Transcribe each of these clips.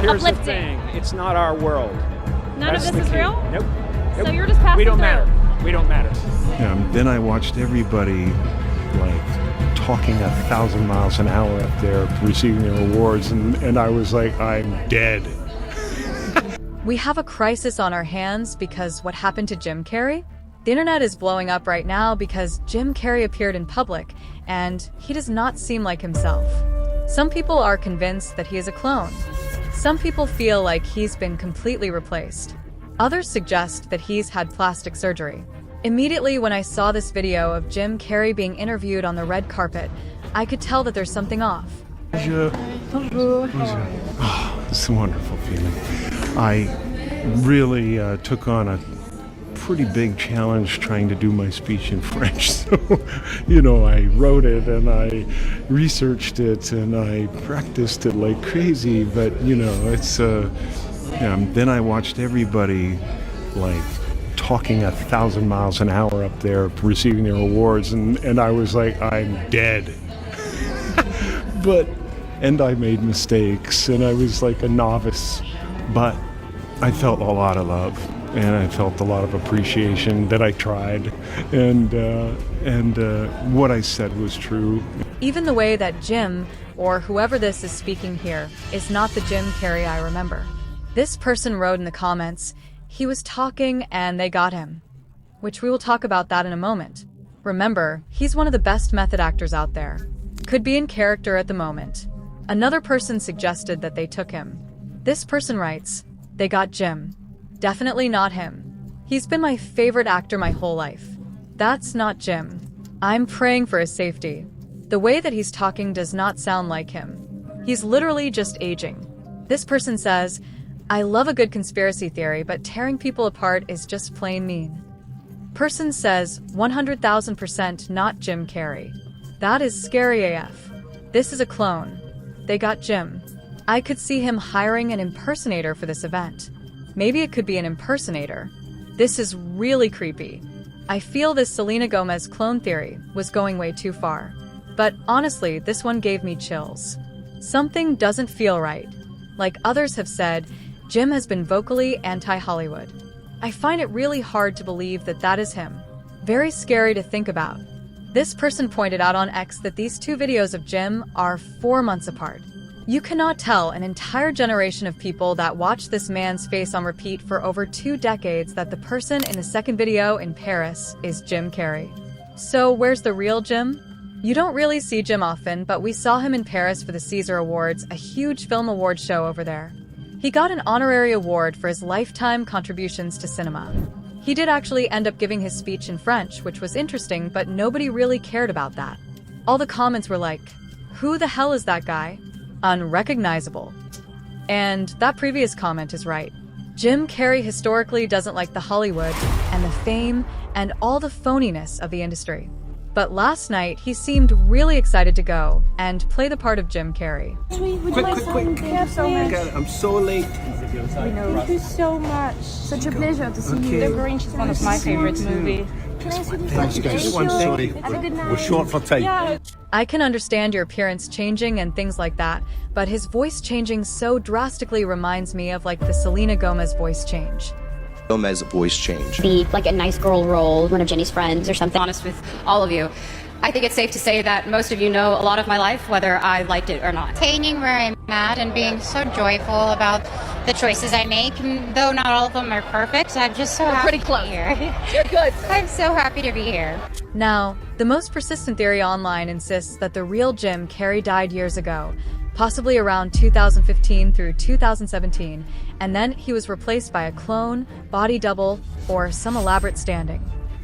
Here's the uplifting. thing, it's not our world. None That's of this the is key. real? Nope. So you're just passing We don't through. matter. We don't matter. Then I watched everybody like talking 1,000 miles an hour up there receiving their awards, and I was like, I'm dead. We have a crisis on our hands because what happened to Jim Carrey? The internet is blowing up right now because Jim Carrey appeared in public, and he does not seem like himself. Some people are convinced that he is a clone. Some people feel like he's been completely replaced. Others suggest that he's had plastic surgery. Immediately when I saw this video of Jim Carrey being interviewed on the red carpet, I could tell that there's something off. Bonjour. Oh, it's a wonderful feeling. I really took on a pretty big challenge trying to do my speech in French. So, I wrote it and I researched it and I practiced it like crazy. But, it's, then I watched everybody like talking 1,000 miles an hour up there receiving their awards. And I was like, I'm dead. And I made mistakes and I was like a novice, but I felt a lot of love. And I felt a lot of appreciation that I tried, and what I said was true. Even the way that Jim, or whoever this is speaking here, is not the Jim Carrey I remember. This person wrote in the comments, he was talking and they got him. Which we will talk about that in a moment. Remember, he's one of the best method actors out there. Could be in character at the moment. Another person suggested that they took him. This person writes, they got Jim. Definitely not him. He's been my favorite actor my whole life. That's not Jim. I'm praying for his safety. The way that he's talking does not sound like him. He's literally just aging. This person says, I love a good conspiracy theory, but tearing people apart is just plain mean. Person says, 100,000% not Jim Carrey. That is scary AF. This is a clone. They got Jim. I could see him hiring an impersonator for this event. Maybe it could be an impersonator. This is really creepy. I feel this Selena Gomez clone theory was going way too far. But honestly, this one gave me chills. Something doesn't feel right. Like others have said, Jim has been vocally anti-Hollywood. I find it really hard to believe that that is him. Very scary to think about. This person pointed out on X that these two videos of Jim are 4 months apart. You cannot tell an entire generation of people that watch this man's face on repeat for over 2 decades that the person in the second video in Paris is Jim Carrey. So where's the real Jim? You don't really see Jim often, but we saw him in Paris for the César Awards, a huge film award show over there. He got an honorary award for his lifetime contributions to cinema. He did actually end up giving his speech in French, which was interesting, but nobody really cared about that. All the comments were like, who the hell is that guy? Unrecognizable. And that previous comment is right. Jim Carrey historically doesn't like the Hollywood and the fame and all the phoniness of the industry. But last night, he seemed really excited to go and play the part of Jim Carrey. Quick. Thank you so much. I'm so late. Thank you so much. Such a pleasure to see you. The Grinch is one of my favorite movies. Thanks, guys. Sorry. Have a good night. We're short for time. Yeah. I can understand your appearance changing and things like that, but his voice changing so drastically reminds me of like the Selena Gomez voice change. Gomez voice change. Be like a nice girl role, one of Jenny's friends or something. Honest with all of you, I think it's safe to say that most of you know a lot of my life, whether I liked it or not. Maintaining where I'm at and being so joyful about the choices I make, and though not all of them are perfect, I'm just so happy to be here. You're good. I'm so happy to be here. Now, the most persistent theory online insists that the real Jim Carrey died years ago, possibly around 2015 through 2017, and then he was replaced by a clone, body double, or some elaborate standing.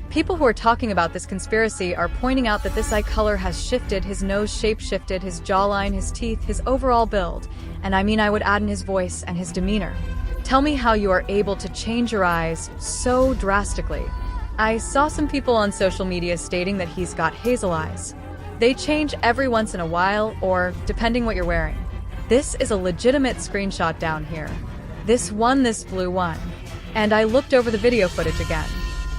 People who are talking about this conspiracy are pointing out that this eye color has shifted, his nose shape shifted, his jawline, his teeth, his overall build, and I would add in his voice and his demeanor. Tell me how you are able to change your eyes so drastically. I saw some people on social media stating that he's got hazel eyes. They change every once in a while, or depending what you're wearing. This is a legitimate screenshot down here. This blue one. And I looked over the video footage again.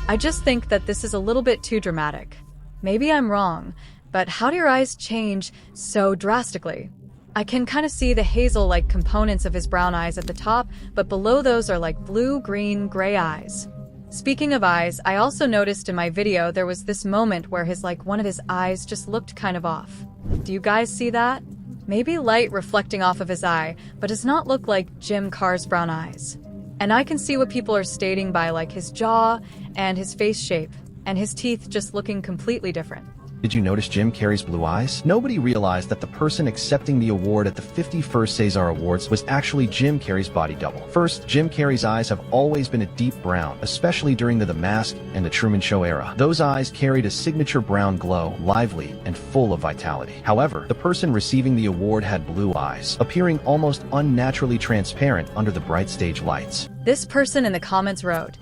I just think that this is a little bit too dramatic. Maybe I'm wrong, but how do your eyes change so drastically? I can kind of see the hazel-like components of his brown eyes at the top, but below those are like blue, green, gray eyes. Speaking of eyes, I also noticed in my video there was this moment where one of his eyes just looked kind of off. Do you guys see that? Maybe light reflecting off of his eye, but does not look like Jim Carrey's brown eyes. And I can see what people are stating by his jaw and his face shape, and his teeth just looking completely different. Did you notice Jim Carrey's blue eyes? Nobody realized that the person accepting the award at the 51st César Awards was actually Jim Carrey's body double. First, Jim Carrey's eyes have always been a deep brown, especially during The Mask and The Truman Show era. Those eyes carried a signature brown glow, lively and full of vitality. However, the person receiving the award had blue eyes, appearing almost unnaturally transparent under the bright stage lights. This person in the comments wrote,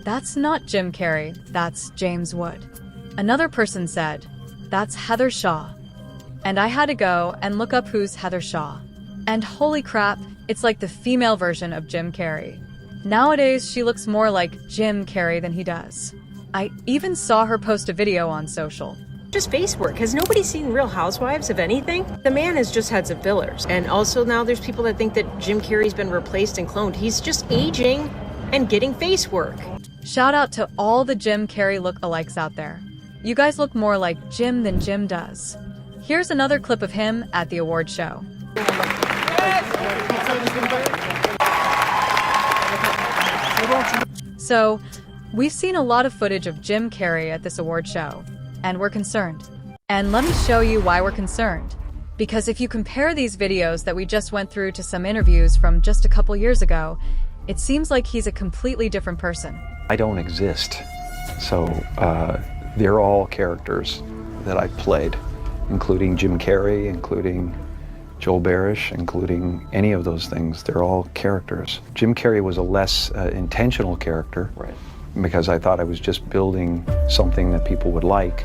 "That's not Jim Carrey, that's James Wood." Another person said, "That's Heather Shaw." And I had to go and look up who's Heather Shaw. And holy crap, it's like the female version of Jim Carrey. Nowadays, she looks more like Jim Carrey than he does. I even saw her post a video on social. Just face work. Has nobody seen Real Housewives of anything? The man has just had some fillers. And also now there's people that think that Jim Carrey's been replaced and cloned. He's just aging and getting face work. Shout out to all the Jim Carrey look-alikes out there. You guys look more like Jim than Jim does. Here's another clip of him at the award show. So, we've seen a lot of footage of Jim Carrey at this award show, and we're concerned. And let me show you why we're concerned. Because if you compare these videos that we just went through to some interviews from just a couple years ago, it seems like he's a completely different person. I don't exist. So, they're all characters that I played, including Jim Carrey, including Joel Barish, including any of those things. They're all characters. Jim Carrey was a less intentional character, right? Because I thought I was just building something that people would like,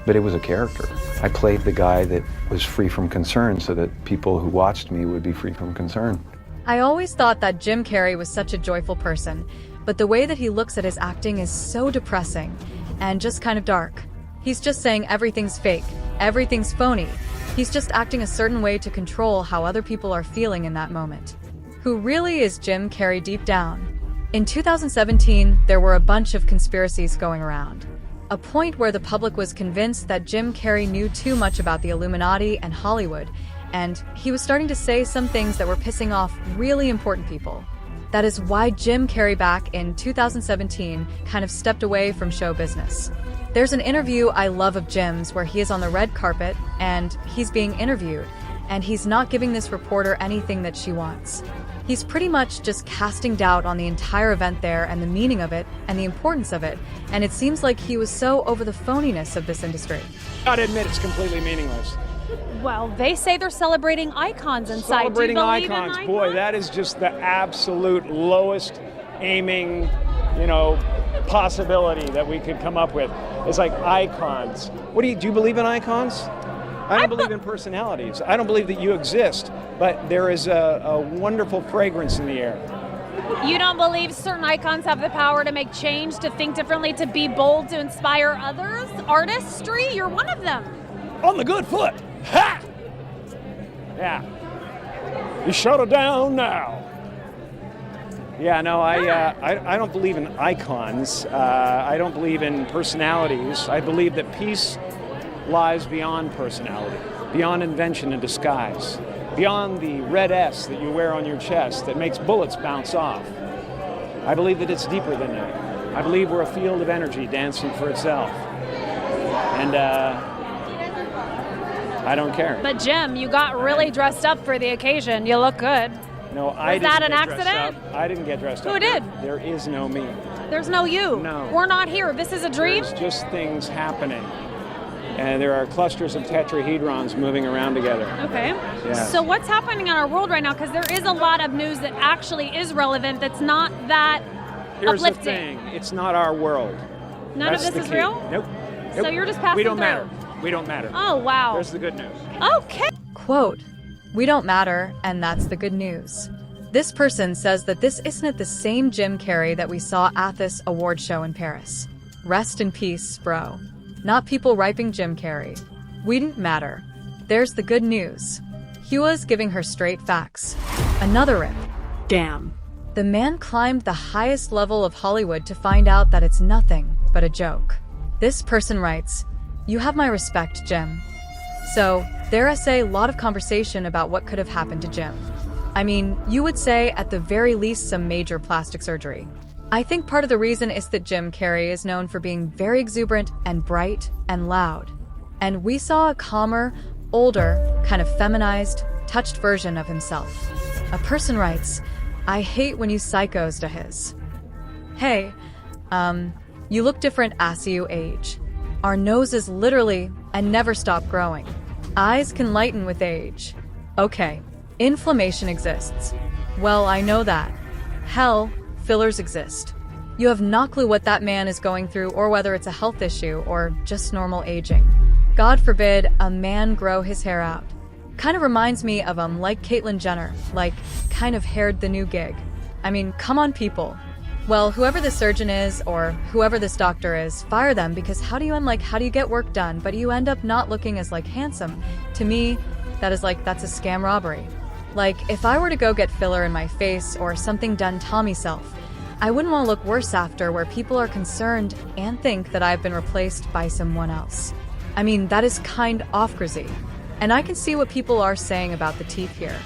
but it was a character. I played the guy that was free from concern so that people who watched me would be free from concern. I always thought that Jim Carrey was such a joyful person, but the way that he looks at his acting is so depressing and just kind of dark. He's just saying everything's fake, everything's phony. He's just acting a certain way to control how other people are feeling in that moment. Who really is Jim Carrey deep down? In 2017, there were a bunch of conspiracies going around. A point where the public was convinced that Jim Carrey knew too much about the Illuminati and Hollywood, and he was starting to say some things that were pissing off really important people. That is why Jim Carrey back in 2017 kind of stepped away from show business. There's an interview I love of Jim's where he is on the red carpet and he's being interviewed, and he's not giving this reporter anything that she wants. He's pretty much just casting doubt on the entire event there and the meaning of it and the importance of it, and it seems like he was so over the phoniness of this industry. Gotta admit, it's completely meaningless. Well, they say they're celebrating icons inside. Celebrating Do you believe icons. in icons? Boy, that is just the absolute lowest aiming, possibility that we could come up with. It's like icons. Do you believe in icons? I don't believe in personalities. I don't believe that you exist, but there is a wonderful fragrance in the air. You don't believe certain icons have the power to make change, to think differently, to be bold, to inspire others? Artistry? You're one of them. On the good foot. Ha! Yeah. You shut it down now. Yeah, no, I don't believe in icons. I don't believe in personalities. I believe that peace lies beyond personality, beyond invention and disguise, beyond the red S that you wear on your chest that makes bullets bounce off. I believe that it's deeper than that. I believe we're a field of energy dancing for itself. And I don't care. But Jim, you got really dressed up for the occasion. You look good. No, I didn't. Was that an get dressed accident? up. I didn't get dressed up. Who did? There is no me. There's no you. No. We're not here. This is a dream? There's just things happening. And there are clusters of tetrahedrons moving around together. Okay. Yeah. So what's happening in our world right now? Because there is a lot of news that actually is relevant that's not that Here's uplifting. the thing. It's not our world. None That's of this the is key. real? Nope. So you're just passing We don't through. matter. We don't matter. Oh, wow. There's the good news. Okay. Quote, "We don't matter, and that's the good news." This person says that this isn't the same Jim Carrey that we saw at this award show in Paris. Rest in peace, bro. Not people riping Jim Carrey. We didn't matter. There's the good news. He was giving her straight facts. Another rip. Damn. The man climbed the highest level of Hollywood to find out that it's nothing but a joke. This person writes, "You have my respect, Jim." So, there is a lot of conversation about what could have happened to Jim. I mean, you would say at the very least some major plastic surgery. I think part of the reason is that Jim Carrey is known for being very exuberant and bright and loud. And we saw a calmer, older, kind of feminized, touched version of himself. A person writes, "I hate when you psychos to his." Hey, you look different as you age. Our noses literally and never stop growing. Eyes can lighten with age. Okay, inflammation exists. Well, I know that. Hell, fillers exist. You have no clue what that man is going through or whether it's a health issue or just normal aging. God forbid a man grow his hair out. Kind of reminds me of like Caitlyn Jenner, like kind of haired the new gig. I mean, come on people. Well, whoever the surgeon is or whoever this doctor is, fire them, because how do you get work done but you end up not looking as handsome? To me, that's a scam robbery. If I were to go get filler in my face or something done Tommy self, I wouldn't want to look worse after where people are concerned and think that I've been replaced by someone else. I mean, that is kind of crazy. And I can see what people are saying about the teeth here.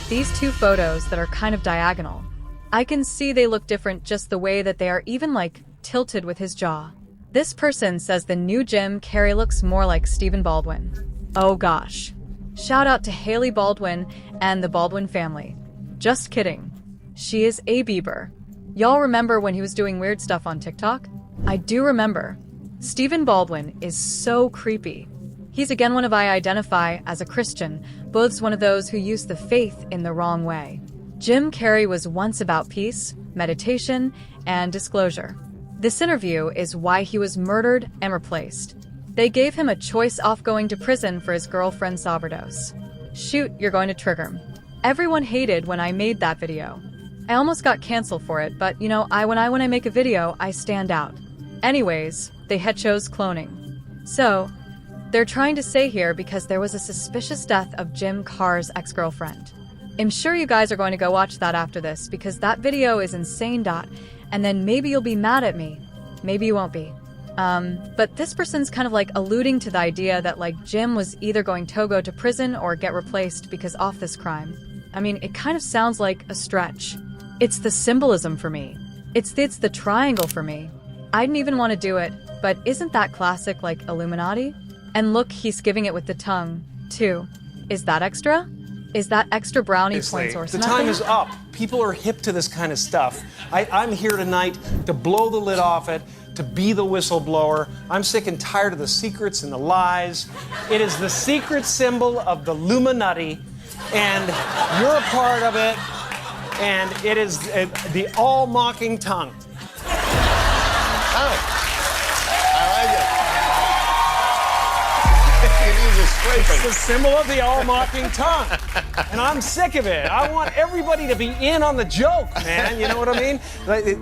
These two photos that are kind of diagonal. I can see they look different just the way that they are even tilted with his jaw. This person says the new Jim Carrey looks more like Stephen Baldwin. Oh gosh. Shout out to Haley Baldwin and the Baldwin family. Just kidding. She is a Bieber. Y'all remember when he was doing weird stuff on TikTok? I do remember. Stephen Baldwin is so creepy. He's again one of I identify as a Christian, both's one of those who use the faith in the wrong way. Jim Carrey was once about peace, meditation, and disclosure. This interview is why he was murdered and replaced. They gave him a choice off going to prison for his girlfriend's overdose. Shoot, you're going to trigger him. Everyone hated when I made that video. I almost got canceled for it, but when I make a video, I stand out. Anyways, they had chose cloning. So, they're trying to say here because there was a suspicious death of Jim Carr's ex-girlfriend. I'm sure you guys are going to go watch that after this because that video is insane. And then maybe you'll be mad at me. Maybe you won't be. But this person's kind of alluding to the idea that Jim was either going to go to prison or get replaced because of this crime. I mean, it kind of sounds like a stretch. It's the symbolism for me. It's the triangle for me. I didn't even want to do it, but isn't that classic Illuminati? And look, he's giving it with the tongue, too. Is that extra? Is that extra brownie points or something? The time is up. People are hip to this kind of stuff. I'm here tonight to blow the lid off it, to be the whistleblower. I'm sick and tired of the secrets and the lies. It is the secret symbol of the Illuminati, and you're a part of it, and it is the all-mocking tongue. Oh, I like it. It's the symbol of the all-mocking tongue. And I'm sick of it. I want everybody to be in on the joke, man. You know what I mean?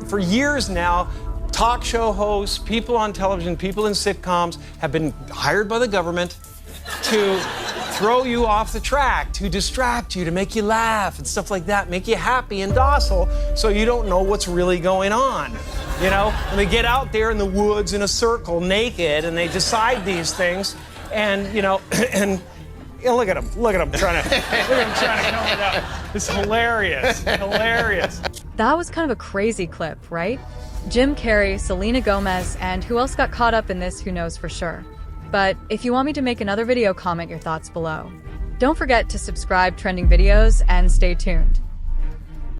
For years now, talk show hosts, people on television, people in sitcoms have been hired by the government to throw you off the track, to distract you, to make you laugh and stuff like that, make you happy and docile so you don't know what's really going on. And they get out there in the woods in a circle naked and they decide these things. And and look at him trying to come it out. It's hilarious. That was kind of a crazy clip, right? Jim Carrey, Selena Gomez, and who else got caught up in this, who knows for sure. But if you want me to make another video, comment your thoughts below. Don't forget to subscribe Trending Videos and stay tuned.